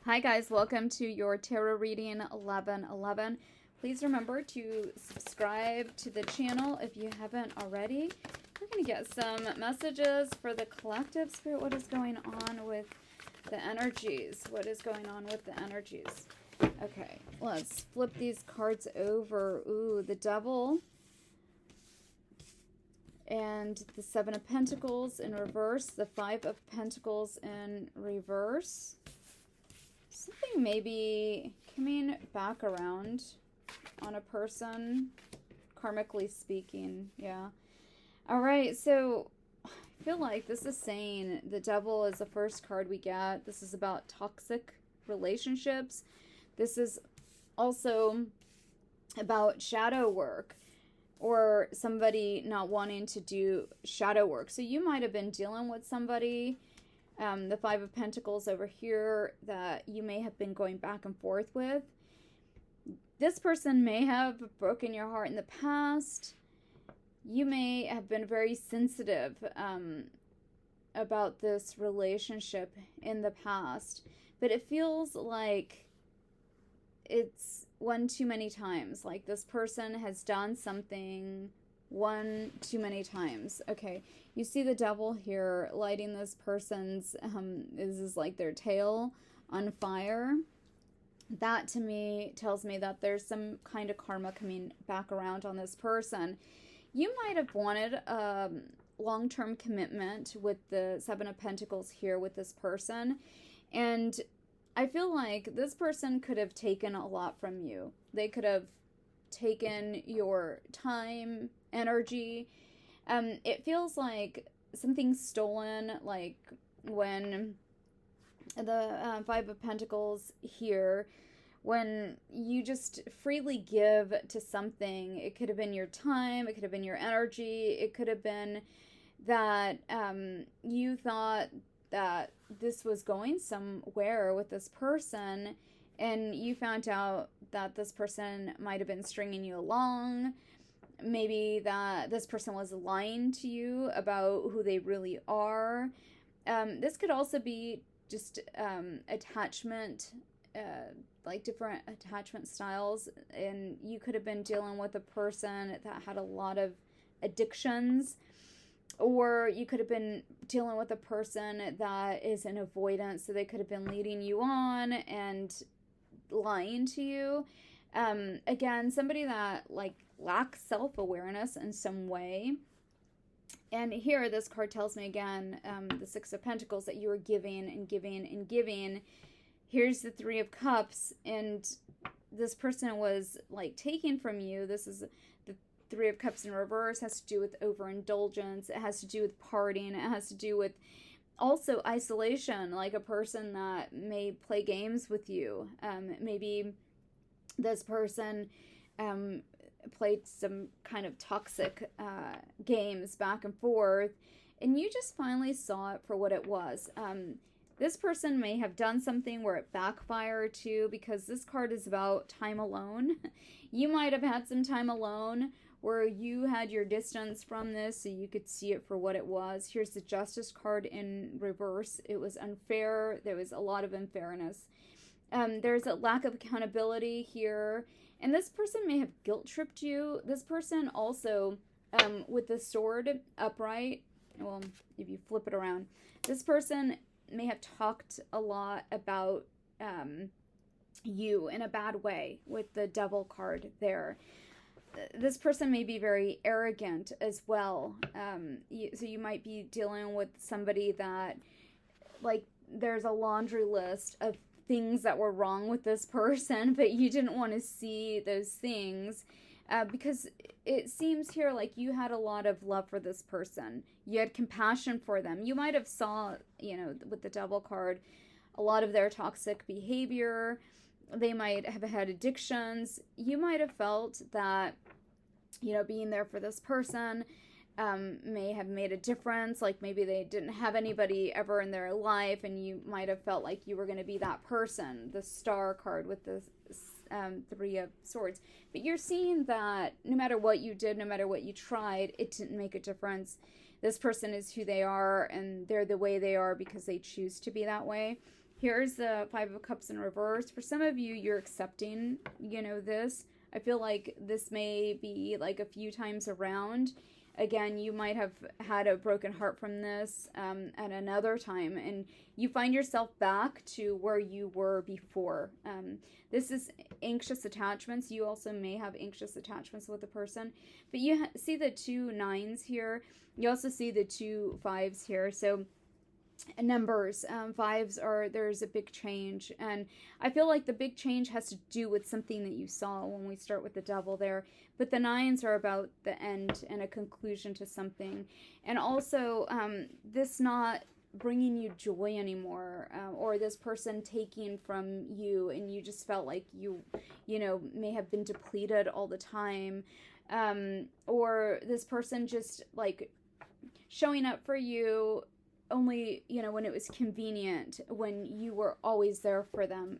Hi guys, welcome to your tarot reading 1111. Please remember to subscribe to the channel if you haven't already. We're going to get some messages for the collective. Spirit, what is going on with the energies? What is going on with the energies? Okay, let's flip these cards over. Ooh, the Devil and the Seven of Pentacles in reverse, the Five of Pentacles in reverse. Something maybe coming back around on a person, karmically speaking, yeah. All right, so I feel like this is saying the Devil is the first card we get. This is about toxic relationships. This is also about shadow work or somebody not wanting to do shadow work. So you might have been dealing with somebody, the Five of Pentacles over here, that you may have been going back and forth with. This person may have broken your heart in the past. You may have been very sensitive about this relationship in the past, but it feels like it's one too many times. Like this person has done something one too many times. Okay, you see the Devil here lighting this person's this is like their tail on fire. That to me tells me that there's some kind of karma coming back around on this person. You might have wanted long-term commitment with the Seven of Pentacles here with this person, and I feel like this person could have taken a lot from you. They could have taken your time, energy. It feels like something's stolen, like when the Five of Pentacles here, when you just freely give to something. It could have been your time, it could have been your energy, it could have been that you thought that this was going somewhere with this person, and you found out that this person might have been stringing you along. Maybe that this person was lying to you about who they really are. This could also be just attachment, like different attachment styles, and you could have been dealing with a person that had a lot of addictions, or you could have been dealing with a person that is in avoidance, so they could have been leading you on and lying to you. Again, somebody that like lacks self-awareness in some way. And here this card tells me again, the Six of Pentacles, that you are giving and giving and giving. Here's the Three of Cups, and this person was like taking from you. This is the Three of Cups in reverse, has to do with overindulgence. It has to do with partying. It has to do with also isolation, like a person that may play games with you. Maybe this person played some kind of toxic games back and forth, and you just finally saw it for what it was. This person may have done something where it backfired too, because this card is about time alone. You might have had some time alone where you had your distance from this so you could see it for what it was. Here's the Justice card in reverse. It was unfair. There was a lot of unfairness. There's a lack of accountability here. And this person may have guilt-tripped you. This person also, with the sword upright, well, if you flip it around, this person may have talked a lot about you in a bad way with the Devil card there. This person may be very arrogant as well. So you might be dealing with somebody that, like, there's a laundry list of things that were wrong with this person, but you didn't want to see those things because it seems here like you had a lot of love for this person. You had compassion for them. You might have saw, with the Devil card, a lot of their toxic behavior. They might have had addictions. You might have felt that, being there for this person may have made a difference. Like maybe they didn't have anybody ever in their life, and you might have felt like you were going to be that person. The Star card with the Three of Swords. But you're seeing that no matter what you did, no matter what you tried, it didn't make a difference. This person is who they are, and they're the way they are because they choose to be that way. Here's the Five of Cups in reverse. For some of you, you're accepting, this. I feel like this may be like a few times around. Again, you might have had a broken heart from this at another time, and you find yourself back to where you were before. This is anxious attachments. You also may have anxious attachments with a person, but you see the 2 9s here. You also see the 2 5s here. So numbers, 5s are, there's a big change, and I feel like the big change has to do with something that you saw when we start with the Devil there, but the 9s are about the end and a conclusion to something, and also this not bringing you joy anymore, or this person taking from you, and you just felt like you may have been depleted all the time, or this person just like showing up for you only, when it was convenient, when you were always there for them,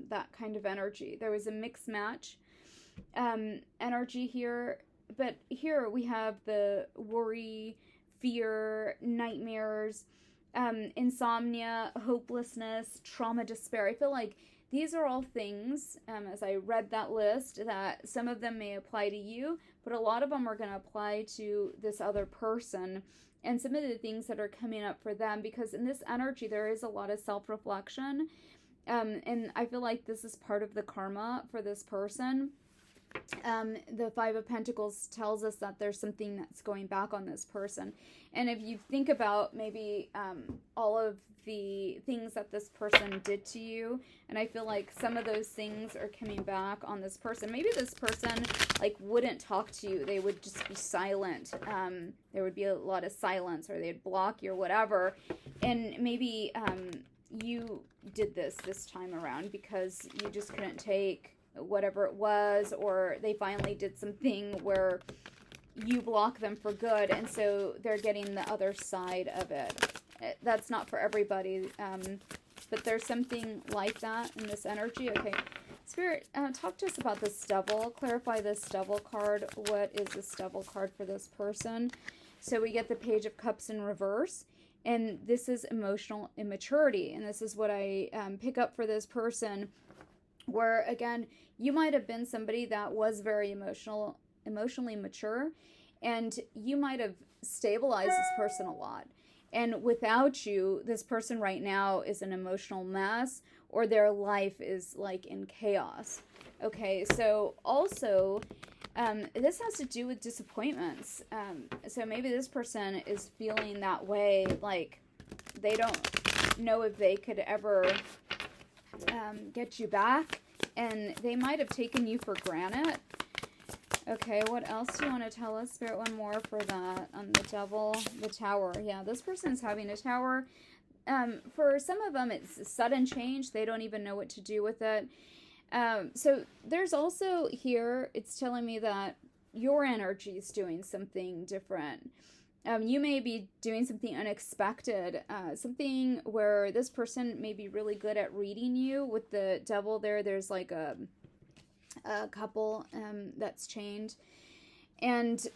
that kind of energy. There was a mixed match energy here, but here we have the worry, fear, nightmares, insomnia, hopelessness, trauma, despair. I feel like these are all things, as I read that list, that some of them may apply to you, but a lot of them are going to apply to this other person, and some of the things that are coming up for them, because in this energy there is a lot of self-reflection, and I feel like this is part of the karma for this person. The Five of Pentacles tells us that there's something that's going back on this person, and if you think about maybe all of the things that this person did to you, and I feel like some of those things are coming back on this person. Maybe this person like wouldn't talk to you, they would just be silent, there would be a lot of silence, or they'd block you or whatever, and maybe you did this time around because you just couldn't take whatever it was, or they finally did something where you block them for good, and so they're getting the other side of it. That's not for everybody, but there's something like that in this energy. Okay, Spirit, talk to us about this Devil. Clarify this Devil card. What is this Devil card for this person? So we get the Page of Cups in reverse, and this is emotional immaturity, and this is what I pick up for this person, where again, you might have been somebody that was very emotionally mature, and you might have stabilized this person a lot. And without you, this person right now is an emotional mess, or their life is like in chaos. Okay, so also, this has to do with disappointments. So maybe this person is feeling that way, like they don't know if they could ever get you back, and they might have taken you for granted. Okay, what else do you want to tell us, Spirit? One more for that on the Devil. The Tower. Yeah, this person's having a tower. For some of them, it's a sudden change. They don't even know what to do with it. So there's also here, it's telling me that your energy is doing something different. You may be doing something unexpected, something where this person may be really good at reading you. With the Devil there, there's like a couple that's chained, and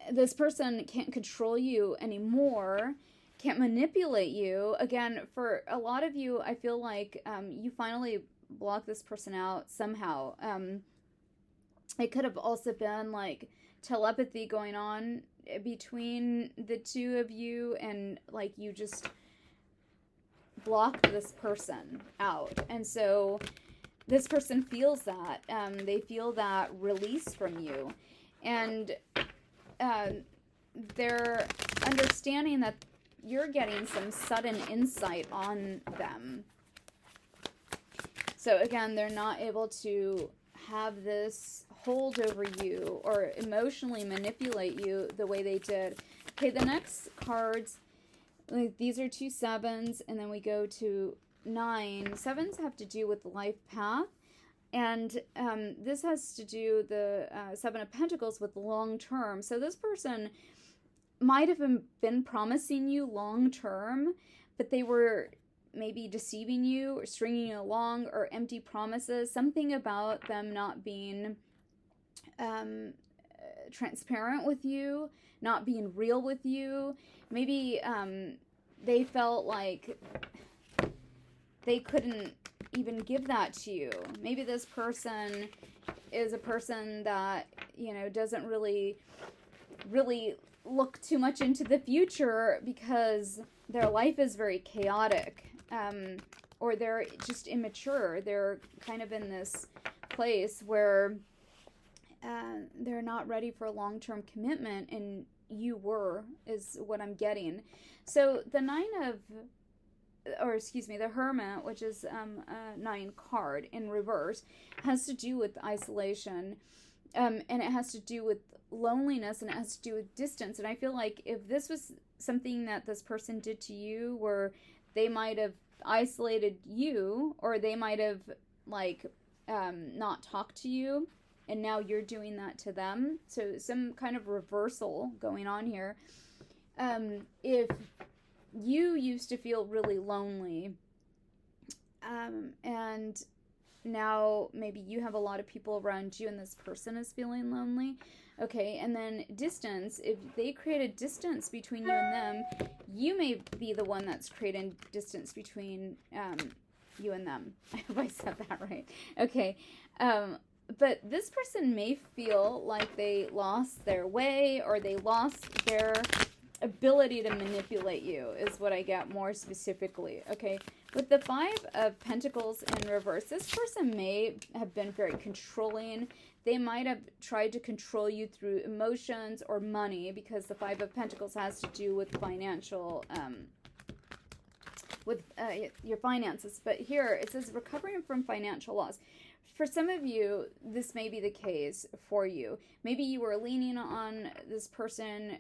this person can't control you anymore, can't manipulate you. Again, for a lot of you, I feel like you finally block this person out somehow. It could have also been like telepathy going on between the two of you, and like you just blocked this person out, and so this person feels that. They feel that release from you, and they're understanding that you're getting some sudden insight on them. So again, they're not able to have this hold over you or emotionally manipulate you the way they did. Okay, the next cards, these are 2 7s, and then we go to 9. 7s have to do with the life path, and this has to do, the 7 of Pentacles, with long term. So this person might have been promising you long term, but they were maybe deceiving you or stringing you along, or empty promises, something about them not being transparent with you, not being real with you. Maybe they felt like they couldn't even give that to you. Maybe this person is a person that, you know, doesn't really look too much into the future because their life is very chaotic, or they're just immature. They're kind of in this place where they're not ready for a long-term commitment, and you were, is what I'm getting. So the the Hermit, which is a 9 card in reverse, has to do with isolation, and it has to do with loneliness, and it has to do with distance. And I feel like if this was something that this person did to you, where they might have isolated you, or they might have not talked to you, and now you're doing that to them. So some kind of reversal going on here. If you used to feel really lonely, and now maybe you have a lot of people around you and this person is feeling lonely. Okay, and then distance. If they created distance between you and them, you may be the one that's creating distance between you and them. I hope I said that right. Okay, but this person may feel like they lost their way, or they lost their ability to manipulate you, is what I get more specifically. Okay, with the 5 of Pentacles in reverse, this person may have been very controlling. They might have tried to control you through emotions or money, because the 5 of Pentacles has to do with financial, your finances. But here it says recovering from financial loss. For some of you, this may be the case for you. Maybe you were leaning on this person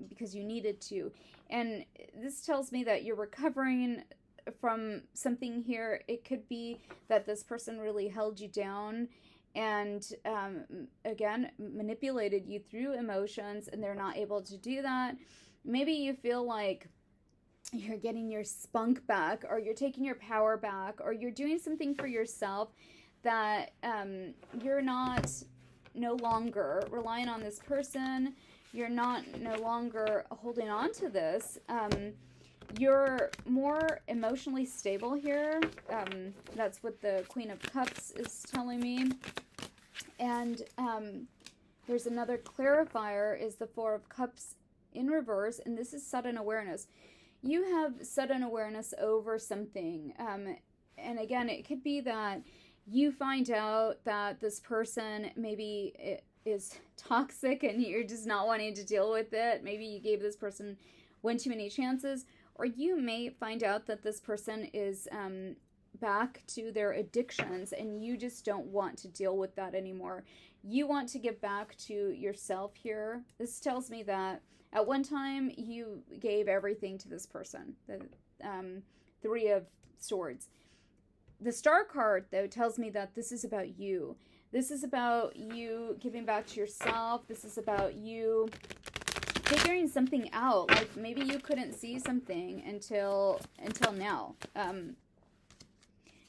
because you needed to. And this tells me that you're recovering from something here. It could be that this person really held you down and, again, manipulated you through emotions, and they're not able to do that. Maybe you feel like you're getting your spunk back, or you're taking your power back, or you're doing something for yourself that you're no longer relying on this person. You're no longer holding on to this. You're more emotionally stable here. That's what the Queen of Cups is telling me. And there's another clarifier, is the 4 of Cups in reverse, and this is sudden awareness. You have sudden awareness over something. And again, it could be that you find out that this person maybe is toxic and you're just not wanting to deal with it. Maybe you gave this person one too many chances. Or you may find out that this person is back to their addictions and you just don't want to deal with that anymore. You want to get back to yourself here. This tells me that at one time you gave everything to this person. The 3 of Swords. The Star card, though, tells me that this is about you. This is about you giving back to yourself. This is about you figuring something out. Like maybe you couldn't see something until now.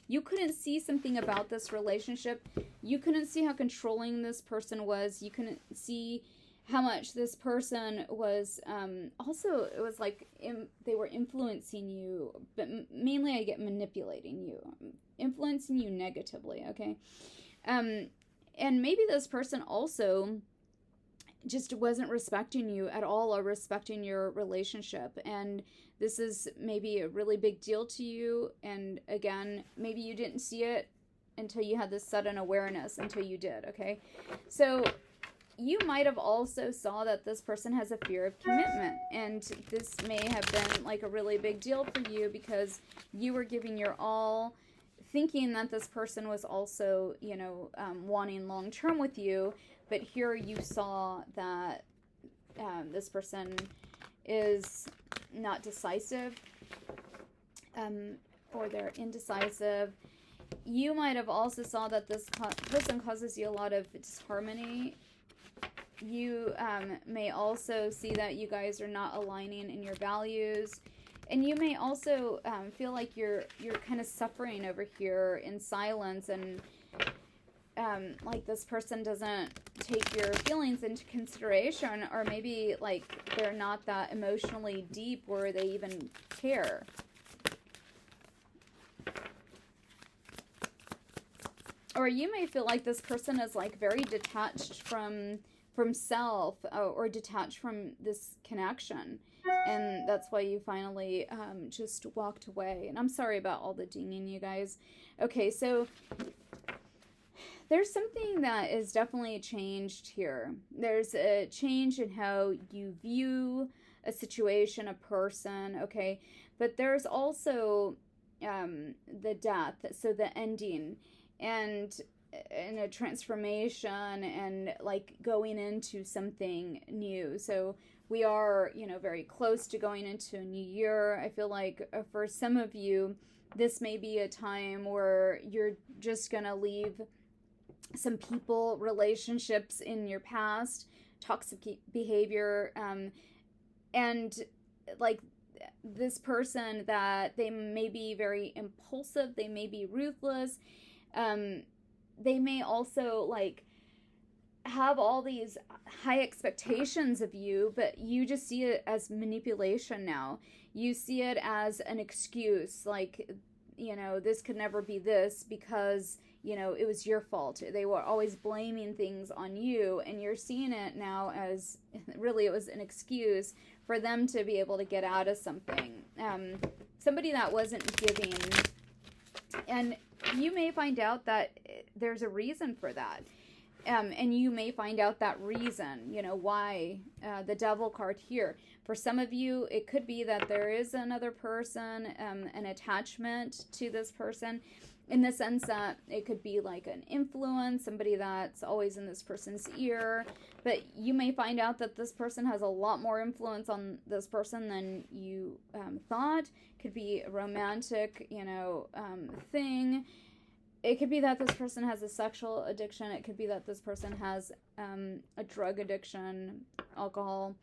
You couldn't see something about this relationship. You couldn't see how controlling this person was. You couldn't see how much this person was, also, it was like they were influencing you, but mainly I get manipulating you, influencing you negatively, okay? And maybe this person also just wasn't respecting you at all, or respecting your relationship, and this is maybe a really big deal to you, and again, maybe you didn't see it until you had this sudden awareness, until you did, okay? So you might have also saw that this person has a fear of commitment, and this may have been like a really big deal for you because you were giving your all, thinking that this person was also, you know, wanting long-term with you, but here you saw that this person is not decisive, or they're indecisive. You might have also saw that this person causes you a lot of disharmony. You may also see that you guys are not aligning in your values, and you may also feel like you're kind of suffering over here in silence, and like this person doesn't take your feelings into consideration, or maybe like they're not that emotionally deep where they even care. Or you may feel like this person is like very detached from self, or detached from this connection, and that's why you finally just walked away. And I'm sorry about all the dinging, you guys. Okay, so there's something that is definitely changed here. There's a change in how you view a situation, a person, okay? But there's also the death, so the ending, and a transformation, and like going into something new. So we are, very close to going into a new year. I feel like for some of you, this may be a time where you're just gonna leave some people, relationships in your past, toxic behavior, and like this person, that they may be very impulsive, they may be ruthless, they may also like have all these high expectations of you, but you just see it as manipulation now. You see it as an excuse, like, this could never be this because, it was your fault. They were always blaming things on you, and you're seeing it now as really it was an excuse for them to be able to get out of something. Somebody that wasn't giving. And you may find out that there's a reason for that. And you may find out that reason, why the devil card here. For some of you, it could be that there is another person, an attachment to this person, in the sense that it could be like an influence, somebody that's always in this person's ear. But you may find out that this person has a lot more influence on this person than you thought. Could be a romantic, thing. It could be that this person has a sexual addiction. It could be that this person has a drug addiction, alcohol,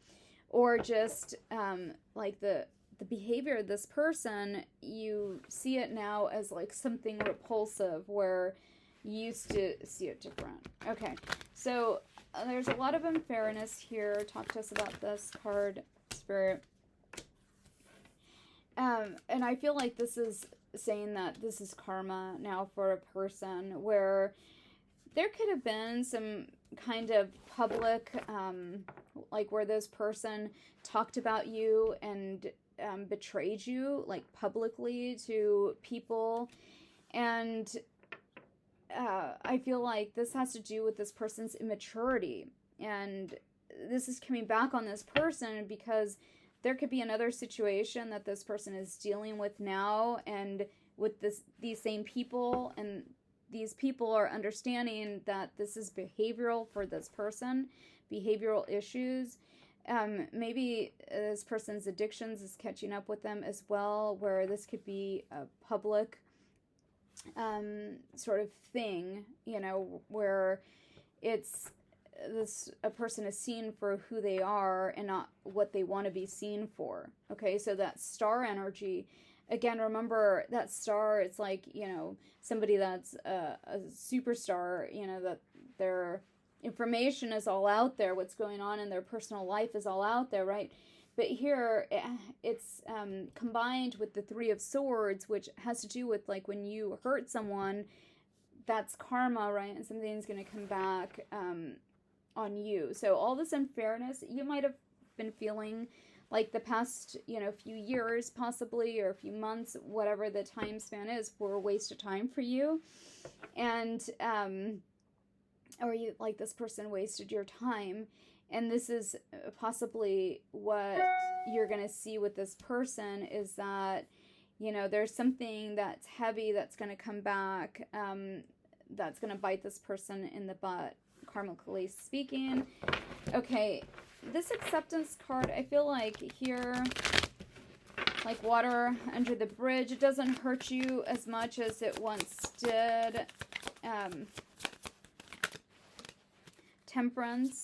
or just like the behavior of this person. You see it now as like something repulsive, where you used to see it different. Okay, so there's a lot of unfairness here. Talk to us about this card, Spirit. And I feel like this is saying that this is karma now for a person, where there could have been some kind of public, like where this person talked about you and betrayed you, like publicly to people. And I feel like this has to do with this person's immaturity. And this is coming back on this person because there could be another situation that this person is dealing with now, and with these same people, and these people are understanding that this is behavioral for this person, behavioral issues. Maybe this person's addictions is catching up with them as well, where this could be a public sort of thing, where it's a person is seen for who they are and not what they want to be seen for. Okay, so that star energy, again, remember that star, it's like, somebody that's a superstar, that their information is all out there, what's going on in their personal life is all out there, right? But here, it's combined with the Three of Swords, which has to do with, like, when you hurt someone, that's karma, right? And something's going to come back on you. So all this unfairness, you might have been feeling like the past, few years possibly, or a few months, whatever the time span is, were a waste of time for you. And, or you, like, this person wasted your time. And this is possibly what you're going to see with this person, is that, there's something that's heavy that's going to come back, that's going to bite this person in the butt, karmically speaking. Okay, this acceptance card, I feel like here, like water under the bridge, it doesn't hurt you as much as it once did. Temperance.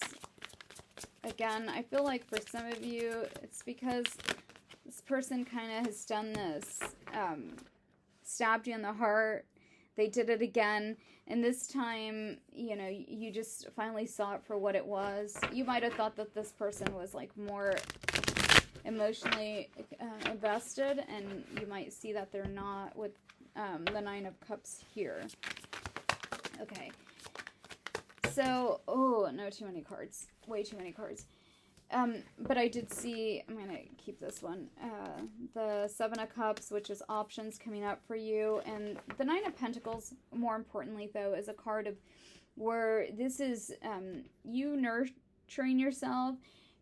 Again, I feel like for some of you, it's because this person kind of has done this, stabbed you in the heart. They did it again. And this time, you just finally saw it for what it was. You might have thought that this person was like more emotionally invested, and you might see that they're not with the Nine of Cups here. Okay. So, oh, no, too many cards. Way too many cards. But I did see, I'm going to keep this one, the Seven of Cups, which is options coming up for you. And the Nine of Pentacles, more importantly, though, is a card of where this is you nurturing yourself.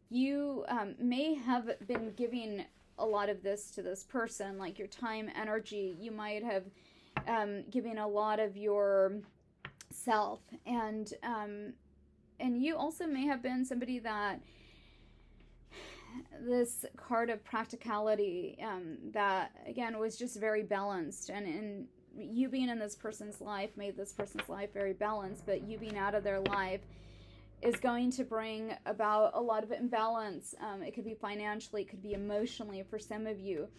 You may have been giving a lot of this to this person, like your time, energy. You might have given a lot of your self. And you also may have been somebody that this card of practicality that again was just very balanced, and you being in this person's life made this person's life very balanced, but you being out of their life is going to bring about a lot of imbalance. It could be financially, it could be emotionally for some of you.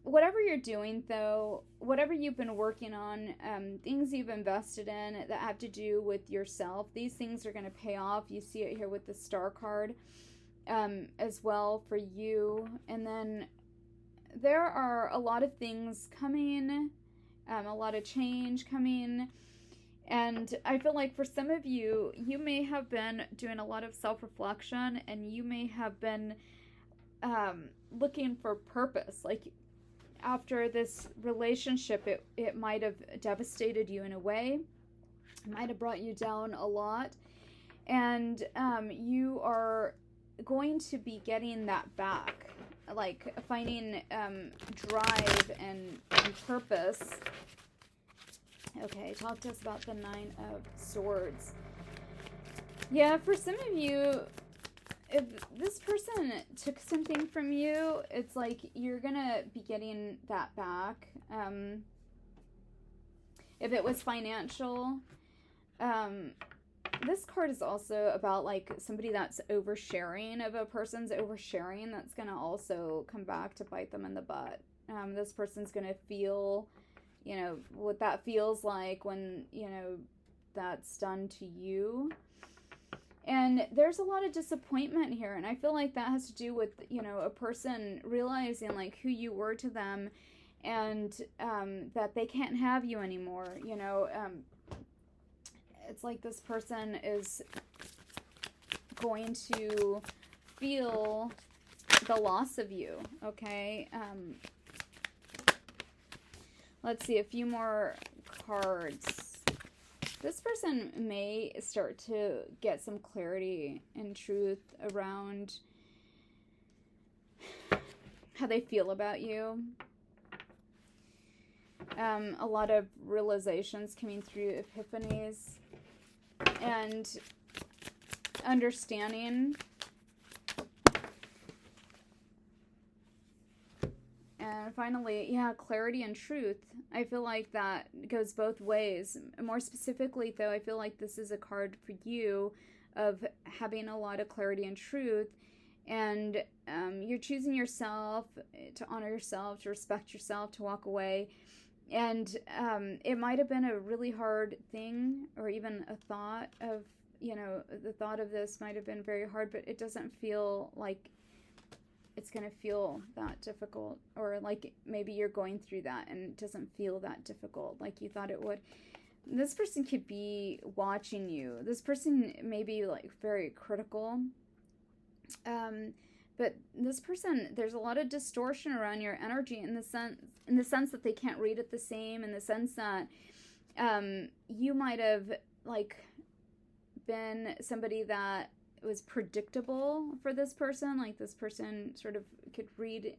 Whatever you're doing, though, whatever you've been working on, things you've invested in that have to do with yourself, these things are going to pay off. You see it here with the Star card as well for you. And then there are a lot of things coming, a lot of change coming. And I feel like for some of you, you may have been doing a lot of self-reflection, and you may have been looking for purpose. Like after this relationship, it might have devastated you in a way. It might have brought you down a lot. And you are going to be getting that back. Like finding drive and purpose. Okay, talk to us about the Nine of Swords. Yeah, for some of you, if this person took something from you, it's like you're gonna be getting that back. If it was financial, this card is also about like somebody that's oversharing. If a person's oversharing, that's gonna also come back to bite them in the butt. This person's gonna feel, you know, what that feels like when, you know, that's done to you. And there's a lot of disappointment here. And I feel like that has to do with, you know, a person realizing like who you were to them, and that they can't have you anymore. You know, it's like this person is going to feel the loss of you. Okay. Let's see a few more cards. This person may start to get some clarity and truth around how they feel about you. A lot of realizations coming through, epiphanies, and understanding. And finally, yeah, clarity and truth. I feel like that goes both ways. More specifically, though, I feel like this is a card for you of having a lot of clarity and truth. And you're choosing yourself, to honor yourself, to respect yourself, to walk away. And it might have been a really hard thing, or even a thought of, you know, the thought of this might have been very hard, but it doesn't feel like it's going to feel that difficult, or like maybe you're going through that and it doesn't feel that difficult like you thought it would. This person could be watching you. This person may be like very critical. But this person, there's a lot of distortion around your energy in the sense that they can't read it the same, in the sense that you might have like been somebody that was predictable for this person. Like this person sort of could read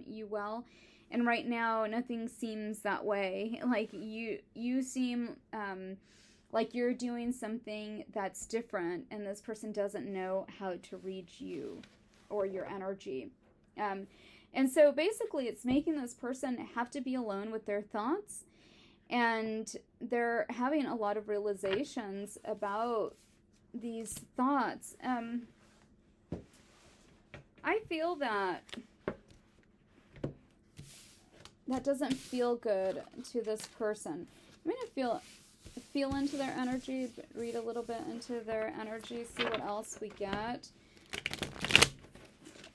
you well, and right now nothing seems that way. Like you seem like you're doing something that's different, and this person doesn't know how to read you or your energy. And so basically it's making this person have to be alone with their thoughts, and they're having a lot of realizations about these thoughts. I feel that doesn't feel good to this person. I'm going to feel into their energy, read a little bit into their energy, see what else we get.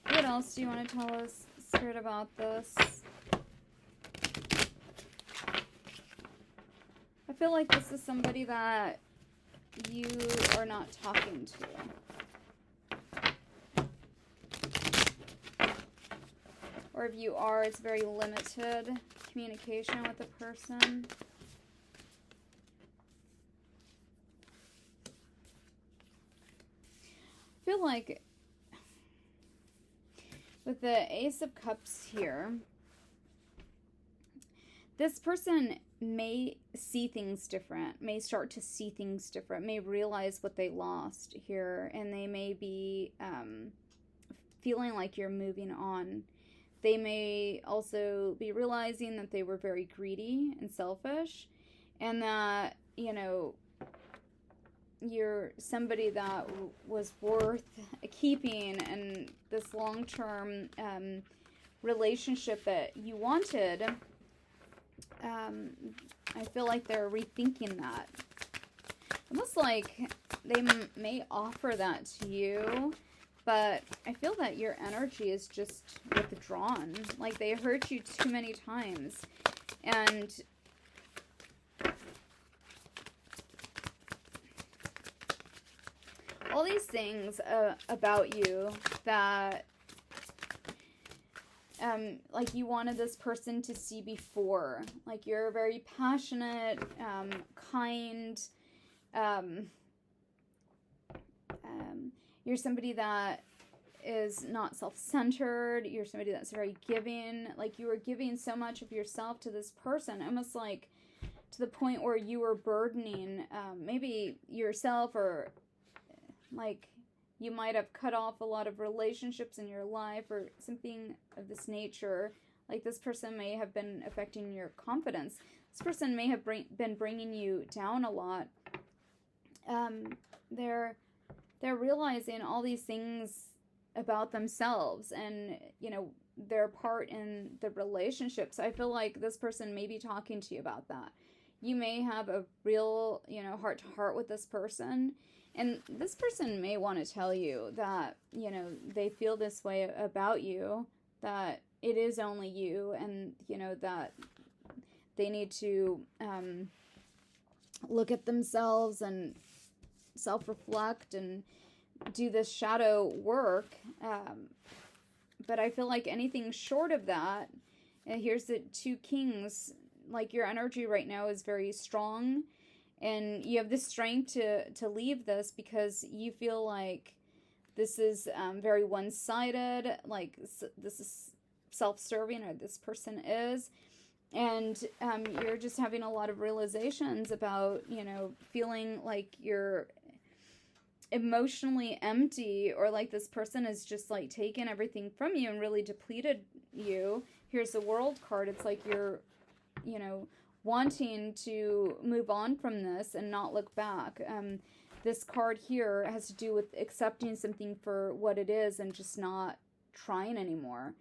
What else do you want to tell us, Spirit, about this? I feel like this is somebody that you are not talking to. Or if you are, it's very limited communication with the person. I feel like with the Ace of Cups here, this person may see things different, may start to see things different, may realize what they lost here, and they may be feeling like you're moving on. They may also be realizing that they were very greedy and selfish, and that, you know, you're somebody that was worth keeping, and this long-term relationship that you wanted, I feel like they're rethinking that. Almost like they may offer that to you, but I feel that your energy is just withdrawn. Like they hurt you too many times. And all these things about you that like you wanted this person to see before. Like you're very passionate, kind, you're somebody that is not self-centered. You're somebody that's very giving. Like you were giving so much of yourself to this person, almost like to the point where you were burdening maybe yourself, or like you might have cut off a lot of relationships in your life or something of this nature. Like this person may have been affecting your confidence. This person may have been bringing you down a lot. They're realizing all these things about themselves and, you know, their part in the relationship. So I feel like this person may be talking to you about that. You may have a real, you know, heart-to-heart with this person. And this person may want to tell you that, you know, they feel this way about you, that it is only you, and, you know, that they need to look at themselves and self-reflect and do this shadow work. But I feel like anything short of that, and here's the two kings, like your energy right now is very strong, and you have the strength to leave this because you feel like this is very one-sided, like this is self-serving, or this person is. And you're just having a lot of realizations about, you know, feeling like you're emotionally empty, or like this person is just like taken everything from you and really depleted you. Here's the World card. It's like you're, you know, wanting to move on from this and not look back. This card here has to do with accepting something for what it is and just not trying anymore.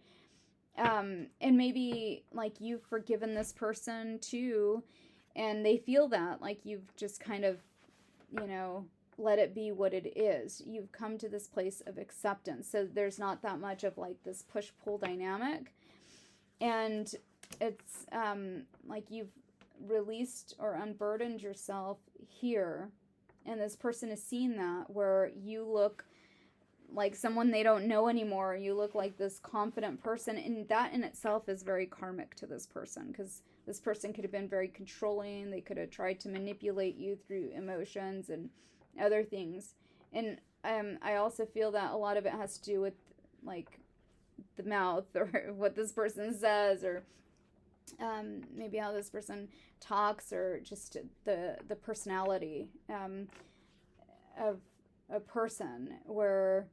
And maybe like you've forgiven this person too, and they feel that like you've just kind of, you know, let it be what it is. You've come to this place of acceptance. So there's not that much of like this push-pull dynamic. And it's like you've released or unburdened yourself here. And this person is seeing that, where you look like someone they don't know anymore. You look like this confident person. And that in itself is very karmic to this person, because this person could have been very controlling. They could have tried to manipulate you through emotions and other things. And I also feel that a lot of it has to do with like the mouth, or what this person says, or maybe how this person talks, or just the personality of a person, where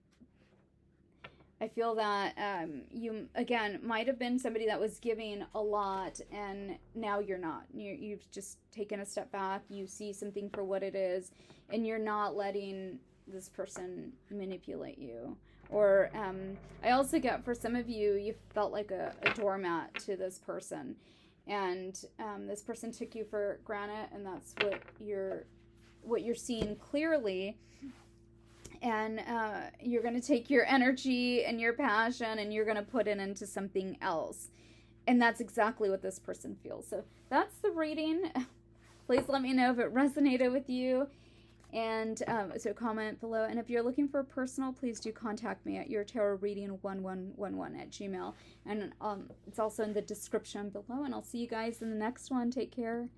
I feel that you, again, might have been somebody that was giving a lot, and now you're not. You've just taken a step back. You see something for what it is, and you're not letting this person manipulate you. Or I also get, for some of you, you felt like a doormat to this person, and this person took you for granted, and that's what you're seeing clearly. And you're going to take your energy and your passion, and you're going to put it into something else. And that's exactly what this person feels. So that's the reading. Please let me know if it resonated with you. And so comment below. And if you're looking for personal, please do contact me at yourtarotreading1111 at gmail. And it's also in the description below. And I'll see you guys in the next one. Take care.